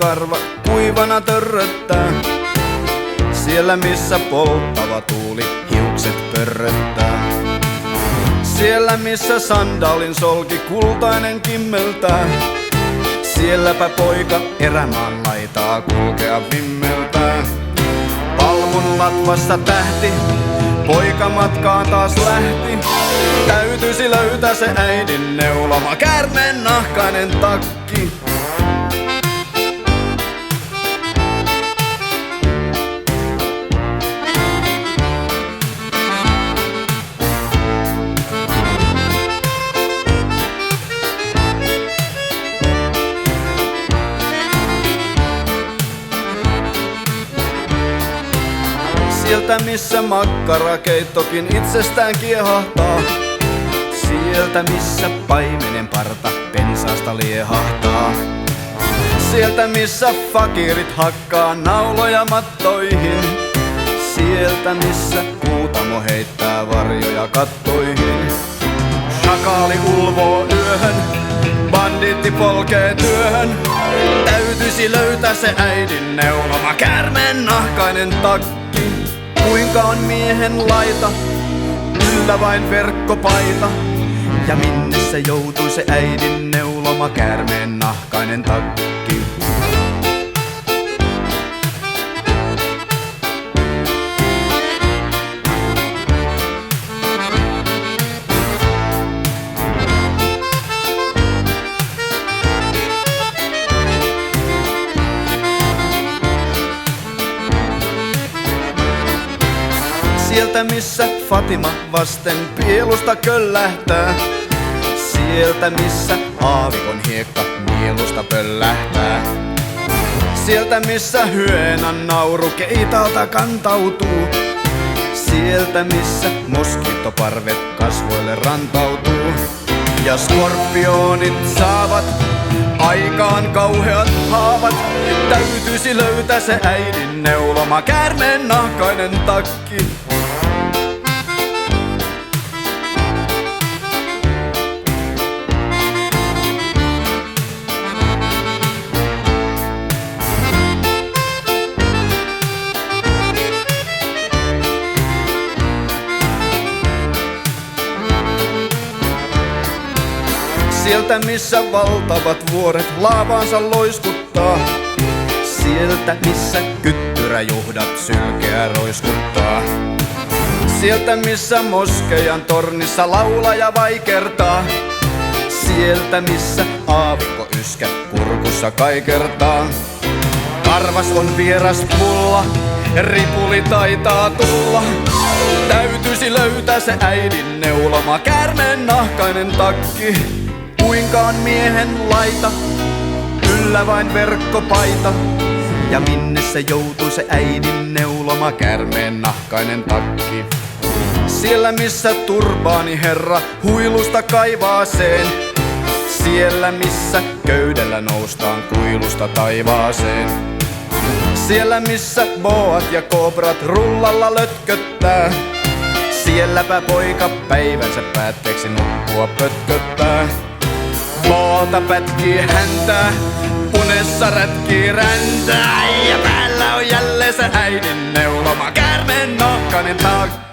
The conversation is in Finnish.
karva kuivana törröttää. Siellä missä polttava tuuli hiukset pörröttää. Siellä missä sandaalin solki kultainen kimmeltää. Sielläpä poika erämaan laitaa kulkea vimmeltää. Palmun latvassa tähti, poika matkaan taas lähti. Täytyisi löytää se äidin neuloma käärmeen nahkainen takki. Sieltä missä makkarakeittokin itsestään kiehahtaa. Sieltä missä paimenen parta pensaasta liehahtaa. Sieltä missä fakirit hakkaa nauloja mattoihin. Sieltä missä kuutamo heittää varjoja kattoihin. Shakaali ulvoo yöhön, bandiitti polkee työhön. Täytyisi löytää se äidin neuloma käärmeen nahkainen takki. Kuinka on miehen laita, yllä vain verkkopaita. Ja minne se joutui se äidin neuloma käärmeen nahkainen takki. Sieltä missä Fatima vasten pielusta köllähtää. Sieltä missä aavikon hiekka nielusta pöllähtää. Sieltä missä hyenan nauru keitalta kantautuu. Sieltä missä moskitoparvet kasvoille rantautuu. Ja skorpionit saavat aikaan kauheat haavat. Täytyisi löytää se äidin neuloma käärmeen nahkainen takki. Sieltä missä valtavat vuoret laavaansa loiskuttaa. Sieltä missä kyttyräjuhdat sylkeä roiskuttaa. Sieltä missä moskeijan tornissa laulaja vaikertaa. Sieltä missä aavikko yskä kurkussa kaikertaa. Karvas on vieras pulla, ripuli taitaa tulla. Täytyisi löytää se äidin neuloma käärmeen nahkainen takki. Kuinka on miehen laita, yllä vain verkkopaita. Ja minne se joutui se äidin neuloma käärmeen nahkainen takki. Siellä missä turbaani herra huilusta kaivaaseen. Siellä missä köydellä noustaan kuilusta taivaaseen. Siellä missä boat ja kobrat rullalla lötköttää. Sielläpä poika päivänsä päätteeksi nukkua pötköttää. Moota pätkii häntää, unessa rätkii räntää. Ja päällä on jälleen se äidin neuloma käärmeen nahkainen takki.